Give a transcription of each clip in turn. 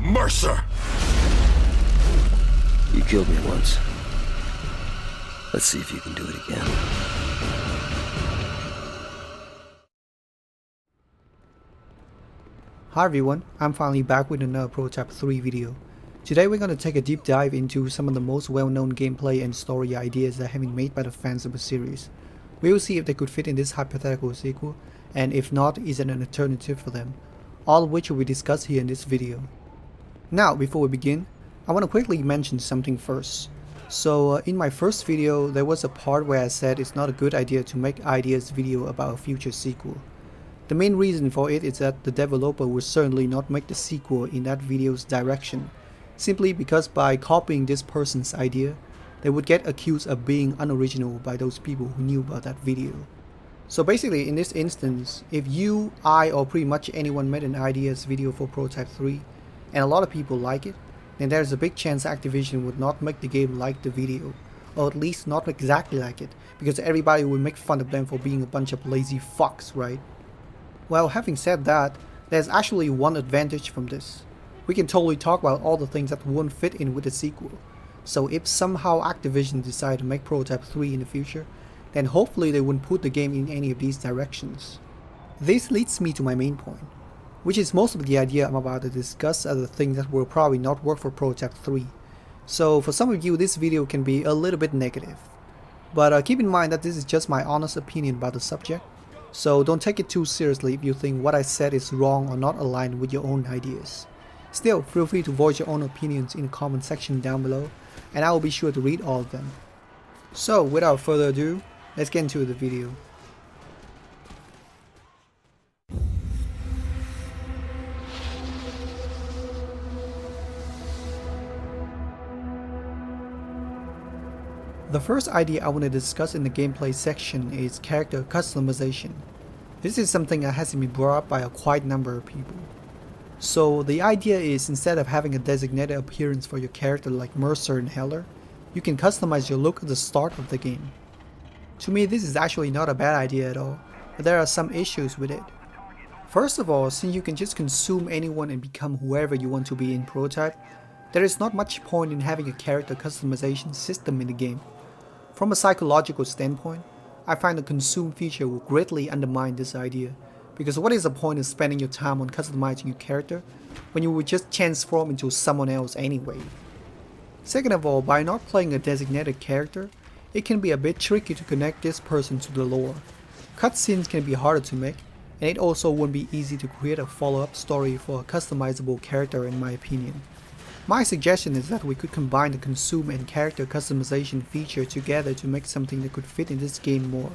Mercer! You killed me once. Let's see if you can do it again. Hi everyone, I'm finally back with another Prototype 3 video. Today we're going to take a deep dive into some of the most well-known gameplay and story ideas that have been made by the fans of the series. We will see if they could fit in this hypothetical sequel, and if not, is it an alternative for them, all of which will be discussed here in this video. Now, before we begin, I want to quickly mention something first. So in my first video, there was a part where I said it's not a good idea to make ideas video about a future sequel. The main reason for it is that the developer will certainly not make the sequel in that video's direction, simply because by copying this person's idea, they would get accused of being unoriginal by those people who knew about that video. So basically in this instance, if you, I, or pretty much anyone made an ideas video for Prototype 3 and a lot of people like it, then there's a big chance Activision would not make the game like the video, or at least not exactly like it, because everybody would make fun of them for being a bunch of lazy fucks, right? Well, having said that, there's actually one advantage from this. We can totally talk about all the things that won't fit in with the sequel. So if somehow Activision decide to make Prototype 3 in the future, then hopefully they wouldn't put the game in any of these directions. This leads me to my main point, which is most of the idea I'm about to discuss are the things that will probably not work for Prototype 3. So for some of you, this video can be a little bit negative. But keep in mind that this is just my honest opinion about the subject. So don't take it too seriously if you think what I said is wrong or not aligned with your own ideas. Still, feel free to voice your own opinions in the comment section down below, and I will be sure to read all of them. So without further ado, let's get into the video. The first idea I want to discuss in the gameplay section is character customization. This is something that hasn't been brought up by a quite number of people. So the idea is, instead of having a designated appearance for your character like Mercer and Heller, you can customize your look at the start of the game. To me, this is actually not a bad idea at all, but there are some issues with it. First of all, since you can just consume anyone and become whoever you want to be in Prototype, there is not much point in having a character customization system in the game. From a psychological standpoint, I find the consume feature will greatly undermine this idea, because what is the point of spending your time on customizing your character when you would just transform into someone else anyway? Second of all, by not playing a designated character, it can be a bit tricky to connect this person to the lore. Cutscenes can be harder to make, and it also won't be easy to create a follow-up story for a customizable character in my opinion. My suggestion is that we could combine the consume and character customization feature together to make something that could fit in this game more.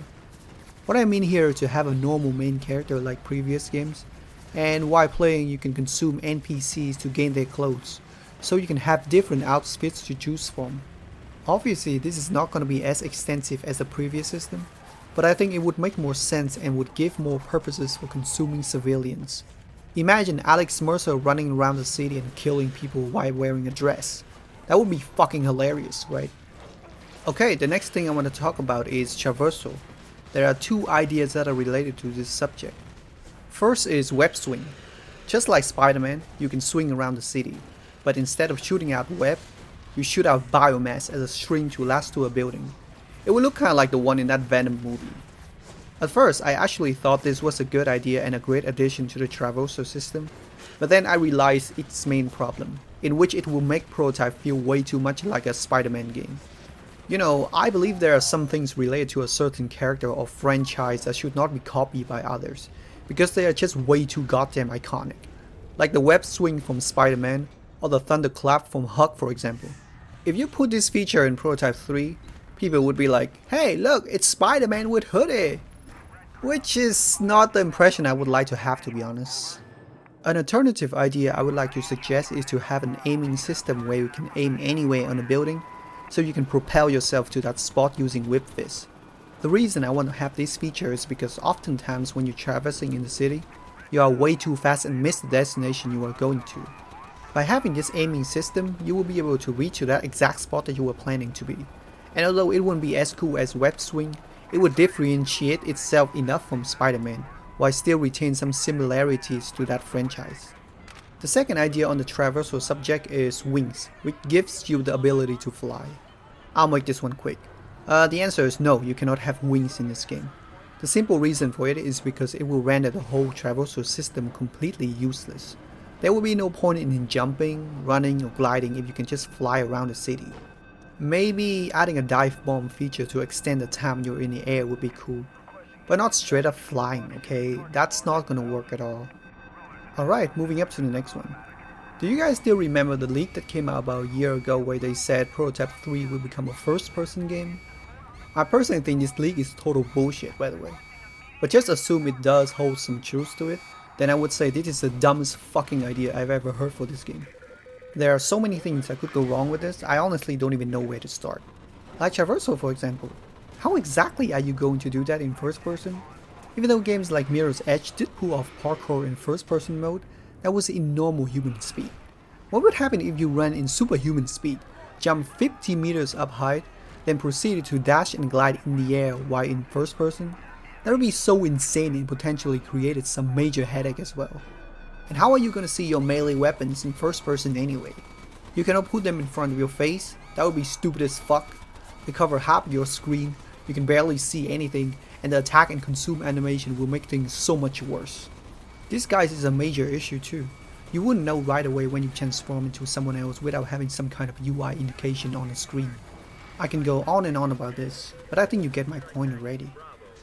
What I mean here is to have a normal main character like previous games, and while playing you can consume NPCs to gain their clothes, so you can have different outfits to choose from. Obviously this is not going to be as extensive as the previous system, but I think it would make more sense and would give more purposes for consuming civilians. Imagine Alex Mercer running around the city and killing people while wearing a dress. That would be fucking hilarious, right? Okay, the next thing I want to talk about is Traversal. There are two ideas that are related to this subject. First is web swing. Just like Spider-Man, you can swing around the city, but instead of shooting out web, you shoot out biomass as a string to last to a building. It would look kinda like the one in that Venom movie. At first, I actually thought this was a good idea and a great addition to the Traversal system, but then I realized its main problem, in which it will make Prototype feel way too much like a Spider-Man game. You know, I believe there are some things related to a certain character or franchise that should not be copied by others, because they are just way too goddamn iconic. Like the web swing from Spider-Man, or the thunderclap from Hulk for example. If you put this feature in Prototype 3, people would be like, hey look, it's Spider-Man with hoodie! Which is not the impression I would like to have, to be honest. An alternative idea I would like to suggest is to have an aiming system where you can aim anywhere on a building, so you can propel yourself to that spot using whip fist. The reason I want to have this feature is because oftentimes when you're traversing in the city, you are way too fast and miss the destination you are going to. By having this aiming system, you will be able to reach to that exact spot that you were planning to be. And although it wouldn't be as cool as web swing, it would differentiate itself enough from Spider-Man, while still retain some similarities to that franchise. The second idea on the traversal subject is wings, which gives you the ability to fly. I'll make this one quick. The answer is no, you cannot have wings in this game. The simple reason for it is because it will render the whole traversal system completely useless. There will be no point in jumping, running or gliding if you can just fly around the city. Maybe adding a dive bomb feature to extend the time you're in the air would be cool. But not straight up flying, okay? That's not gonna work at all. Alright, moving up to the next one. Do you guys still remember the leak that came out about a year ago where they said Prototype 3 will become a first-person game? I personally think this leak is total bullshit, by the way. But just assume it does hold some truth to it, then I would say this is the dumbest fucking idea I've ever heard for this game. There are so many things that could go wrong with this, I honestly don't even know where to start. Like Traversal, for example. How exactly are you going to do that in first person? Even though games like Mirror's Edge did pull off parkour in first person mode, that was in normal human speed. What would happen if you ran in superhuman speed, jumped 50 meters up height, then proceeded to dash and glide in the air while in first person? That would be so insane and potentially created some major headache as well. And how are you gonna see your melee weapons in first person anyway? You cannot put them in front of your face, that would be stupid as fuck. They cover half of your screen, you can barely see anything, and the attack and consume animation will make things so much worse. This guys is a major issue too. You wouldn't know right away when you transform into someone else without having some kind of UI indication on the screen. I can go on and on about this, but I think you get my point already.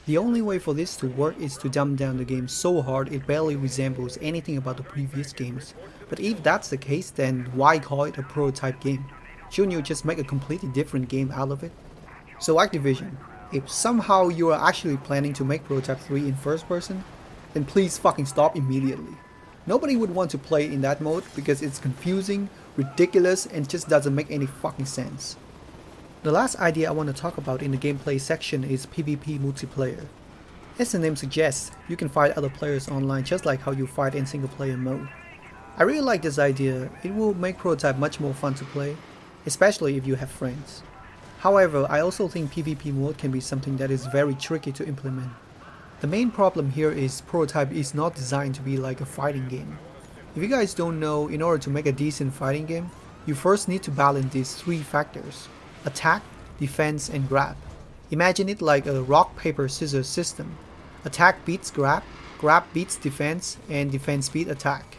The only way for this to work is to dumb down the game so hard it barely resembles anything about the previous games. But if that's the case, then why call it a prototype game? Shouldn't you just make a completely different game out of it? So Activision, if somehow you are actually planning to make Prototype 3 in first person, then please fucking stop immediately. Nobody would want to play in that mode because it's confusing, ridiculous and just doesn't make any fucking sense. The last idea I want to talk about in the gameplay section is PvP multiplayer. As the name suggests, you can fight other players online just like how you fight in single player mode. I really like this idea, it will make Prototype much more fun to play, especially if you have friends. However, I also think PvP mode can be something that is very tricky to implement. The main problem here is Prototype is not designed to be like a fighting game. If you guys don't know, in order to make a decent fighting game, you first need to balance these three factors: attack, defense and grab. Imagine it like a rock paper scissors system. Attack beats grab beats defense, and defense beats attack.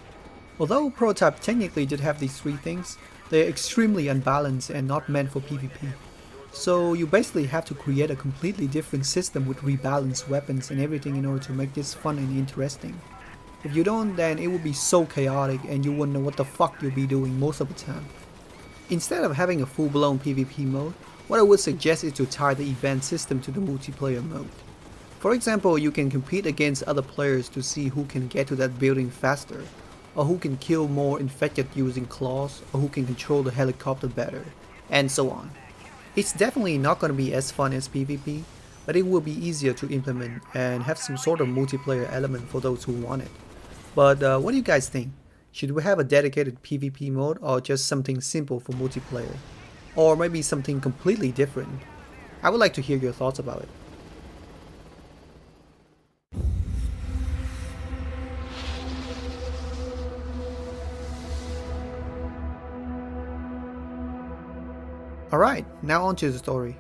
Although Prototype technically did have these three things, they are extremely unbalanced and not meant for PvP. So you basically have to create a completely different system with rebalanced weapons and everything in order to make this fun and interesting. If you don't, then it will be so chaotic and you wouldn't know what the fuck you'll be doing most of the time. Instead of having a full-blown PvP mode, what I would suggest is to tie the event system to the multiplayer mode. For example, you can compete against other players to see who can get to that building faster, or who can kill more infected using claws, or who can control the helicopter better, and so on. It's definitely not going to be as fun as PvP, but it will be easier to implement and have some sort of multiplayer element for those who want it. But what do you guys think? Should we have a dedicated PvP mode or just something simple for multiplayer? Or maybe something completely different? I would like to hear your thoughts about it. Alright, now on to the story.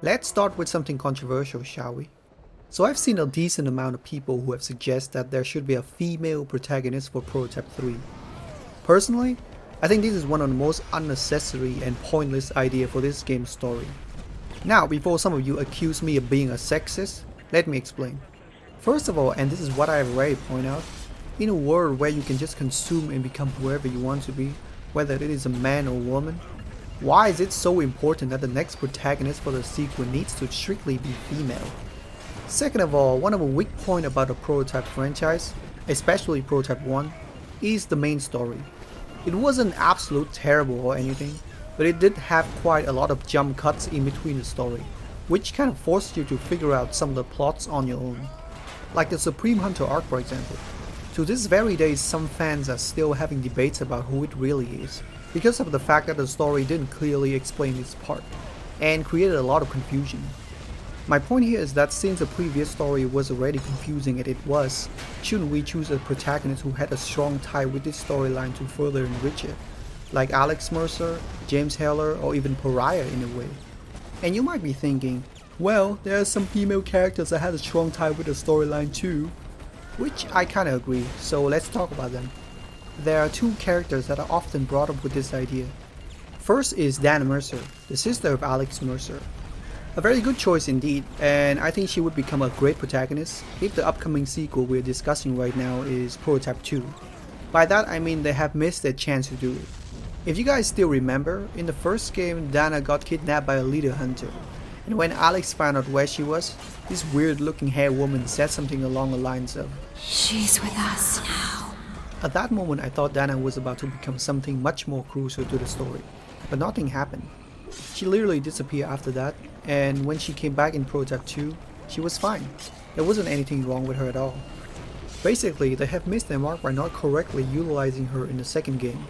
Let's start with something controversial, shall we? So I've seen a decent amount of people who have suggested that there should be a female protagonist for Prototype 3. Personally, I think this is one of the most unnecessary and pointless ideas for this game's story. Now, before some of you accuse me of being a sexist, let me explain. First of all, and this is what I have already pointed out, in a world where you can just consume and become whoever you want to be, whether it is a man or woman, why is it so important that the next protagonist for the sequel needs to strictly be female? Second of all, one of the weak points about the Prototype franchise, especially Prototype 1, is the main story. It wasn't absolute terrible or anything, but it did have quite a lot of jump cuts in between the story, which kind of forced you to figure out some of the plots on your own. Like the Supreme Hunter arc, for example. To this very day, some fans are still having debates about who it really is, because of the fact that the story didn't clearly explain this part, and created a lot of confusion. My point here is that since the previous story was already confusing as it was, shouldn't we choose a protagonist who had a strong tie with this storyline to further enrich it? Like Alex Mercer, James Heller, or even Pariah in a way. And you might be thinking, well, there are some female characters that had a strong tie with the storyline too. Which I kinda agree, so let's talk about them. There are two characters that are often brought up with this idea. First is Dana Mercer, the sister of Alex Mercer. A very good choice indeed, and I think she would become a great protagonist if the upcoming sequel we're discussing right now is Prototype 2. By that I mean they have missed their chance to do it. If you guys still remember, in the first game Dana got kidnapped by a leader hunter, and when Alex found out where she was, this weird looking hair woman said something along the lines of, "She's with us now." At that moment I thought Dana was about to become something much more crucial to the story, but nothing happened. She literally disappeared after that, and when she came back in Prototype 2, she was fine. There wasn't anything wrong with her at all. Basically, they have missed their mark by not correctly utilizing her in the second game.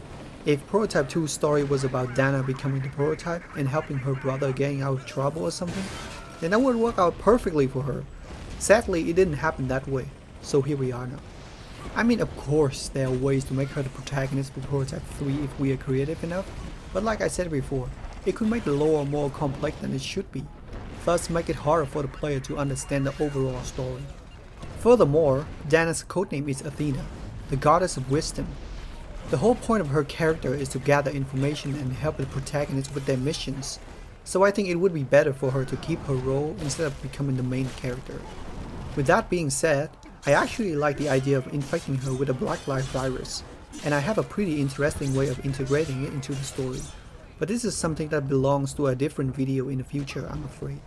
If Prototype 2's story was about Dana becoming the prototype and helping her brother getting out of trouble or something, then that would work out perfectly for her. Sadly, it didn't happen that way, so here we are now. I mean, of course, there are ways to make her the protagonist for Prototype 3 if we are creative enough, but like I said before, it could make the lore more complex than it should be, thus make it harder for the player to understand the overall story. Furthermore, Dana's codename is Athena, the goddess of wisdom. The whole point of her character is to gather information and help the protagonist with their missions, so I think it would be better for her to keep her role instead of becoming the main character. With that being said, I actually like the idea of infecting her with a Black Lives virus, and I have a pretty interesting way of integrating it into the story. But this is something that belongs to a different video in the future, I'm afraid.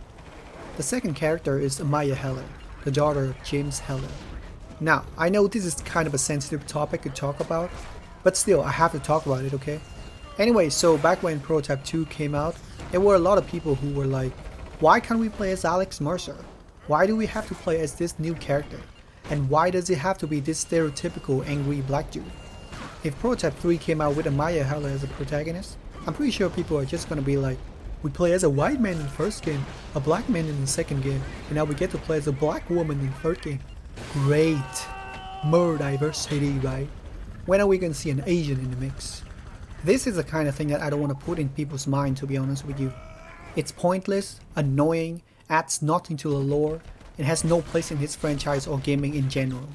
The second character is Amaya Heller, the daughter of James Heller. Now, I know this is kind of a sensitive topic to talk about, but still, I have to talk about it, okay? Anyway, so back when Prototype 2 came out, there were a lot of people who were like, why can't we play as Alex Mercer? Why do we have to play as this new character? And why does it have to be this stereotypical angry black dude? If Prototype 3 came out with Amaya Heller as a protagonist, I'm pretty sure people are just gonna be like, we play as a white man in the first game, a black man in the second game, and now we get to play as a black woman in the third game. Great! More diversity, right? When are we gonna see an Asian in the mix? This is the kind of thing that I don't want to put in people's mind, to be honest with you. It's pointless, annoying, adds nothing to the lore, and has no place in this franchise or gaming in general.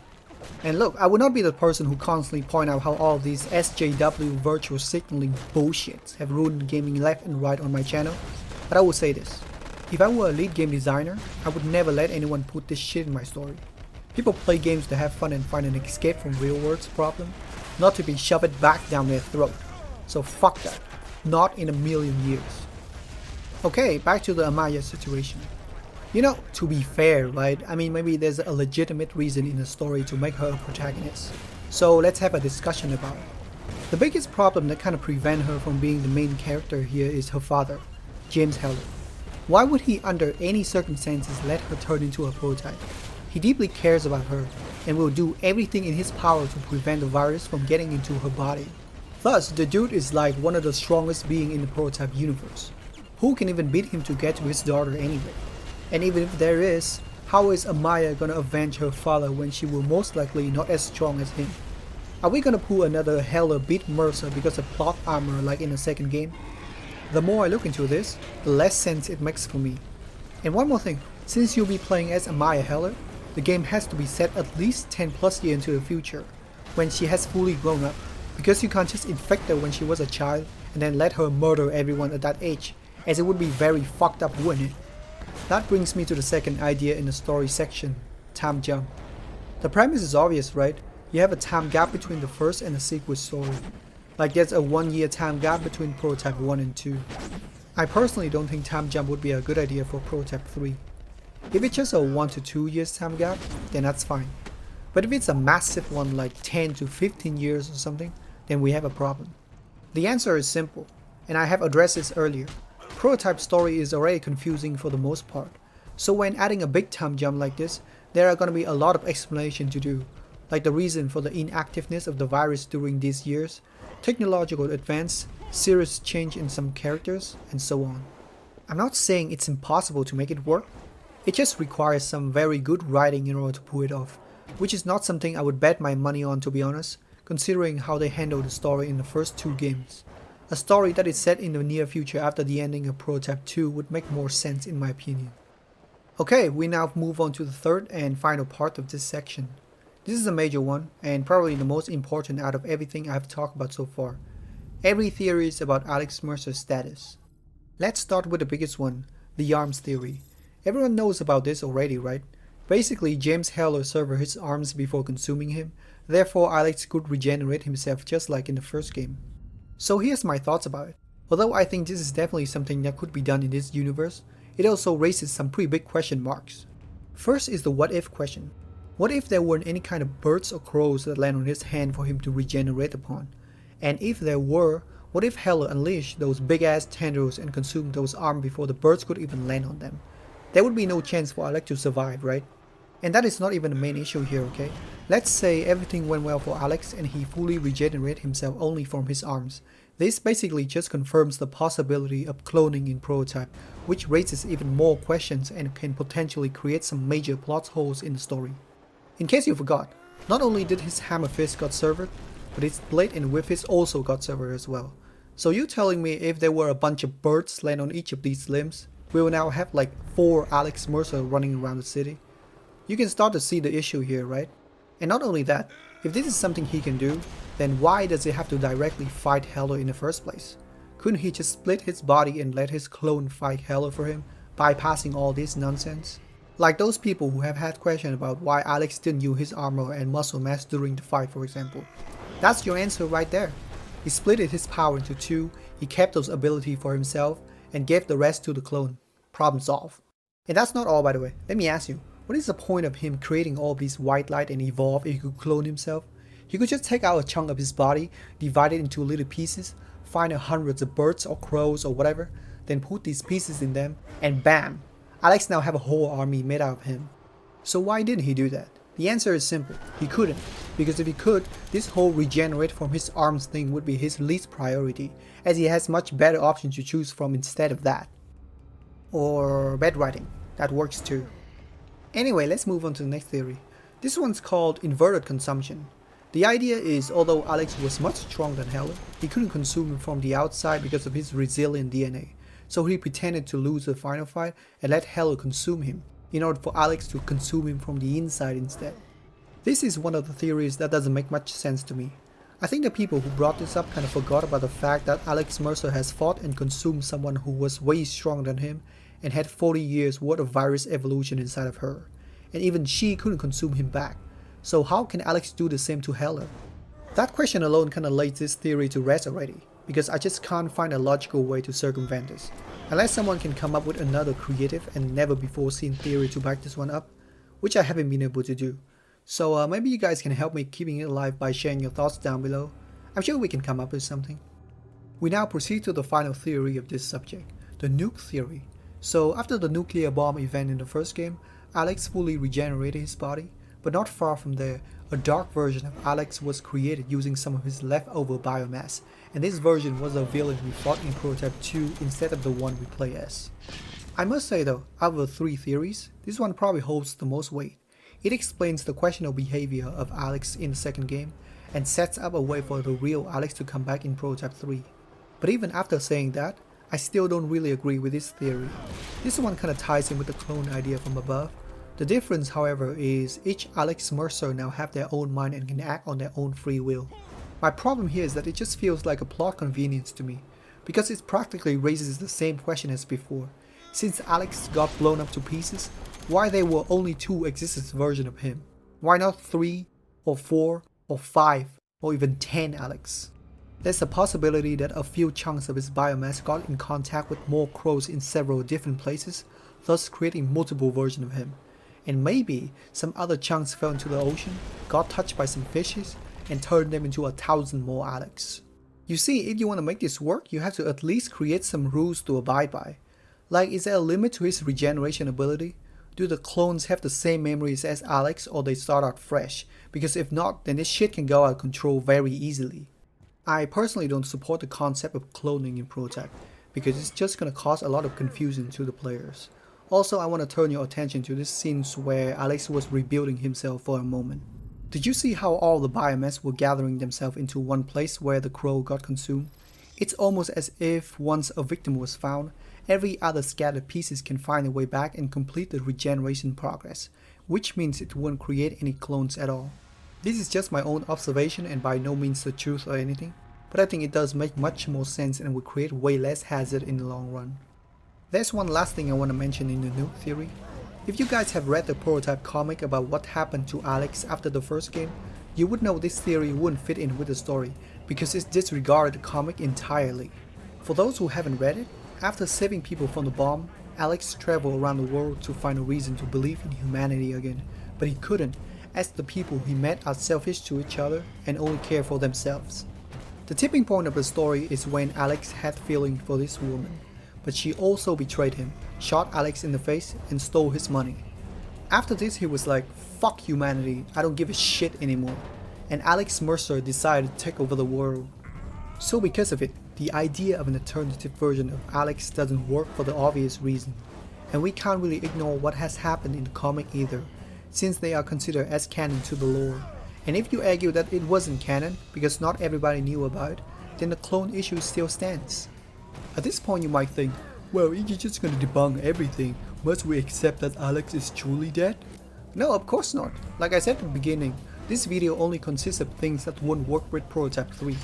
And look, I would not be the person who constantly point out how all of these SJW virtual signaling bullshits have ruined gaming left and right on my channel, but I will say this. If I were a lead game designer, I would never let anyone put this shit in my story. People play games to have fun and find an escape from real world's problem, not to be shoved back down their throat. So fuck that. Not in a million years. Okay, back to the Amaya situation. You know, to be fair, right, I mean maybe there's a legitimate reason in the story to make her a protagonist. So let's have a discussion about it. The biggest problem that kind of prevent her from being the main character here is her father, James Heller. Why would he under any circumstances let her turn into a prototype? He deeply cares about her and will do everything in his power to prevent the virus from getting into her body. Thus, the dude is like one of the strongest beings in the prototype universe. Who can even beat him to get to his daughter anyway? And even if there is, how is Amaya gonna avenge her father when she will most likely not as strong as him? Are we gonna pull another Heller beat Mercer because of plot armor like in the second game? The more I look into this, the less sense it makes for me. And one more thing, since you'll be playing as Amaya Heller, the game has to be set at least 10 plus years into the future, when she has fully grown up, because you can't just infect her when she was a child and then let her murder everyone at that age, as it would be very fucked up, wouldn't it? That brings me to the second idea in the story section, time jump. The premise is obvious, right? You have a time gap between the first and the sequel story. Like there's a 1 year time gap between Prototype 1 and 2. I personally don't think time jump would be a good idea for Prototype 3. If it's just a 1 to 2 years time gap, then that's fine. But if it's a massive one like 10 to 15 years or something, then we have a problem. The answer is simple, and I have addressed this earlier. Prototype story is already confusing for the most part, so when adding a big time jump like this, there are gonna be a lot of explanation to do, like the reason for the inactiveness of the virus during these years, technological advance, serious change in some characters, and so on. I'm not saying it's impossible to make it work. It just requires some very good writing in order to pull it off, which is not something I would bet my money on, to be honest, considering how they handled the story in the first 2 games. A story that is set in the near future after the ending of Prototype 2 would make more sense in my opinion. Okay, we now move on to the third and final part of this section. This is a major one, and probably the most important out of everything I've talked about so far. Every theory is about Alex Mercer's status. Let's start with the biggest one, the arms theory. Everyone knows about this already, right? Basically, James Heller severed his arms before consuming him, therefore Alex could regenerate himself just like in the first game. So here's my thoughts about it. Although I think this is definitely something that could be done in this universe, it also raises some pretty big question marks. First is the what if question. What if there weren't any kind of birds or crows that land on his hand for him to regenerate upon? And if there were, what if Heller unleashed those big ass tendrils and consumed those arms before the birds could even land on them? There would be no chance for Alex to survive, right? And that is not even the main issue here, okay? Let's say everything went well for Alex and he fully regenerated himself only from his arms. This basically just confirms the possibility of cloning in Prototype, which raises even more questions and can potentially create some major plot holes in the story. In case you forgot, not only did his hammer fist got severed, but his blade and whip fist also got severed as well. So you telling me if there were a bunch of birds land on each of these limbs, we will now have like 4 Alex Mercer running around the city? You can start to see the issue here, right? And not only that, if this is something he can do, then why does he have to directly fight Heller in the first place? Couldn't he just split his body and let his clone fight Heller for him, bypassing all this nonsense? Like those people who have had questions about why Alex didn't use his armor and muscle mass during the fight, for example. That's your answer right there. He split his power into 2, he kept those abilities for himself, and gave the rest to the clone. Problem solved. And that's not all, by the way. Let me ask you, what is the point of him creating all these white light and evolve if he could clone himself? He could just take out a chunk of his body, divide it into little pieces, find hundreds of birds or crows or whatever, then put these pieces in them, and bam! Alex now have a whole army made out of him. So why didn't he do that? The answer is simple, he couldn't, because if he could, this whole regenerate from his arms thing would be his least priority, as he has much better options to choose from instead of that. Or bedwriting, that works too. Anyway, let's move on to the next theory. This one's called inverted consumption. The idea is, although Alex was much stronger than Heller, he couldn't consume him from the outside because of his resilient DNA. So he pretended to lose the final fight and let Heller consume him, in order for Alex to consume him from the inside instead. This is one of the theories that doesn't make much sense to me. I think the people who brought this up kind of forgot about the fact that Alex Mercer has fought and consumed someone who was way stronger than him and had 40 years worth of virus evolution inside of her, and even she couldn't consume him back. So how can Alex do the same to Heller? That question alone kinda lays this theory to rest already, because I just can't find a logical way to circumvent this, unless someone can come up with another creative and never before seen theory to back this one up, which I haven't been able to do. So maybe you guys can help me keeping it alive by sharing your thoughts down below. I'm sure we can come up with something. We now proceed to the final theory of this subject, the Nuke Theory. So after the nuclear bomb event in the first game, Alex fully regenerated his body, but not far from there, a dark version of Alex was created using some of his leftover biomass, and this version was the villain we fought in Prototype 2 instead of the one we play as. I must say though, out of the 3 theories, this one probably holds the most weight. It explains the questionable behavior of Alex in the second game, and sets up a way for the real Alex to come back in Prototype 3. But even after saying that, I still don't really agree with this theory. This one kinda ties in with the clone idea from above. The difference, however, is each Alex Mercer now have their own mind and can act on their own free will. My problem here is that it just feels like a plot convenience to me, because it practically raises the same question as before. Since Alex got blown up to pieces, why there were only 2 existence versions of him? Why not 3, or 4, or 5, or even 10 Alex? There's a possibility that a few chunks of his biomass got in contact with more crows in several different places, thus creating multiple versions of him. And maybe some other chunks fell into the ocean, got touched by some fishes, and turned them into 1,000 more Alex. You see, if you want to make this work, you have to at least create some rules to abide by. Like, is there a limit to his regeneration ability? Do the clones have the same memories as Alex, or they start out fresh? Because if not, then this shit can go out of control very easily. I personally don't support the concept of cloning in Prototype, because it's just gonna cause a lot of confusion to the players. Also, I want to turn your attention to this scenes where Alex was rebuilding himself for a moment. Did you see how all the biomass were gathering themselves into one place where the crow got consumed? It's almost as if once a victim was found, every other scattered pieces can find a way back and complete the regeneration progress, which means it won't create any clones at all. This is just my own observation and by no means the truth or anything, but I think it does make much more sense and will create way less hazard in the long run. There's one last thing I want to mention in the Nuke Theory. If you guys have read the prototype comic about what happened to Alex after the first game, you would know this theory wouldn't fit in with the story, because it disregarded the comic entirely. For those who haven't read it, after saving people from the bomb, Alex traveled around the world to find a reason to believe in humanity again, but he couldn't, as the people he met are selfish to each other and only care for themselves. The tipping point of the story is when Alex had feeling for this woman, but she also betrayed him, shot Alex in the face and stole his money. After this he was like, fuck humanity, I don't give a shit anymore, and Alex Mercer decided to take over the world. So because of it, the idea of an alternative version of Alex doesn't work for the obvious reason, and we can't really ignore what has happened in the comic either, since they are considered as canon to the lore. And if you argue that it wasn't canon because not everybody knew about it, then the clone issue still stands. At this point you might think, well, if you're just gonna debunk everything, must we accept that Alex is truly dead? No, of course not. Like I said at the beginning, this video only consists of things that won't work with Prototype 3.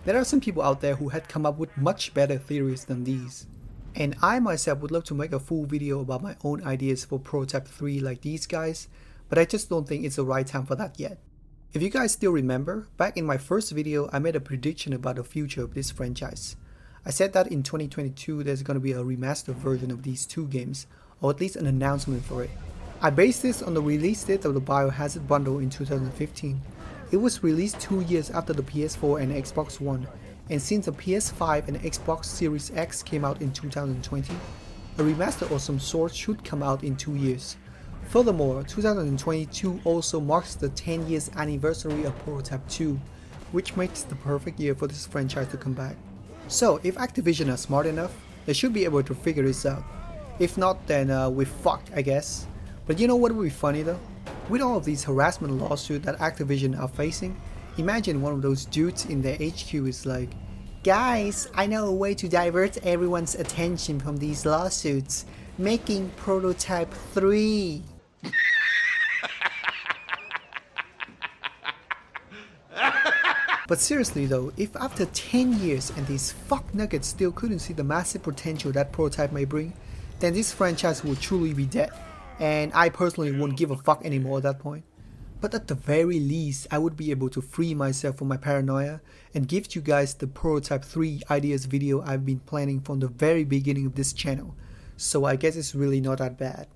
There are some people out there who had come up with much better theories than these. And I myself would love to make a full video about my own ideas for Prototype 3 like these guys, but I just don't think it's the right time for that yet. If you guys still remember, back in my first video I made a prediction about the future of this franchise. I said that in 2022 there's gonna be a remastered version of these two games, or at least an announcement for it. I based this on the release date of the Biohazard bundle in 2015. It was released 2 years after the PS4 and Xbox One, and since the PS5 and Xbox Series X came out in 2020, a remaster of some sort should come out in 2 years. Furthermore, 2022 also marks the 10 years anniversary of Prototype 2, which makes the perfect year for this franchise to come back. So if Activision are smart enough, they should be able to figure this out. If not, then we're fucked, I guess. But you know what would be funny though? With all of these harassment lawsuits that Activision are facing, imagine one of those dudes in their HQ is like, guys, I know a way to divert everyone's attention from these lawsuits, making Prototype 3. But seriously though, if after 10 years and these fuck nuggets still couldn't see the massive potential that Prototype may bring, then this franchise will truly be dead, and I personally won't give a fuck anymore at that point. But at the very least, I would be able to free myself from my paranoia and give you guys the Prototype 3 ideas video I've been planning from the very beginning of this channel, so I guess it's really not that bad.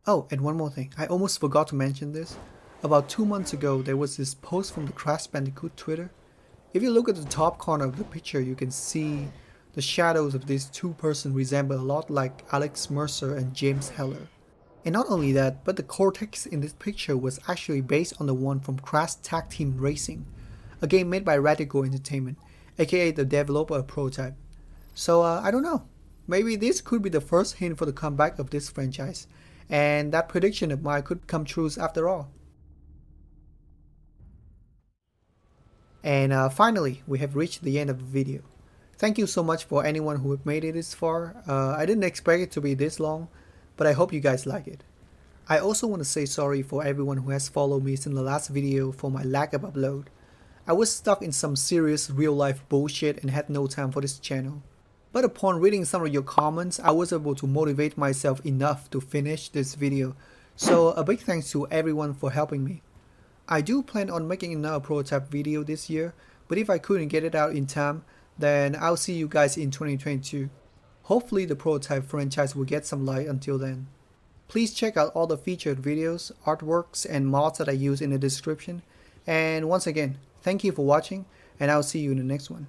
Oh, and one more thing, I almost forgot to mention this. About 2 months ago, there was this post from the Crash Bandicoot Twitter. If you look at the top corner of the picture, you can see the shadows of these two persons resemble a lot like Alex Mercer and James Heller. And not only that, but the Cortex in this picture was actually based on the one from Crash Tag Team Racing, a game made by Radical Entertainment, aka the developer of Prototype. So I don't know, maybe this could be the first hint for the comeback of this franchise, and that prediction of mine could come true after all. And finally, we have reached the end of the video. Thank you so much for anyone who have made it this far. I didn't expect it to be this long, but I hope you guys like it. I also want to say sorry for everyone who has followed me since the last video for my lack of upload. I was stuck in some serious real life bullshit and had no time for this channel. But upon reading some of your comments, I was able to motivate myself enough to finish this video, so a big thanks to everyone for helping me. I do plan on making another Prototype video this year, but if I couldn't get it out in time, then I'll see you guys in 2022. Hopefully the Prototype franchise will get some light until then. Please check out all the featured videos, artworks, and mods that I use in the description. And once again, thank you for watching, and I'll see you in the next one.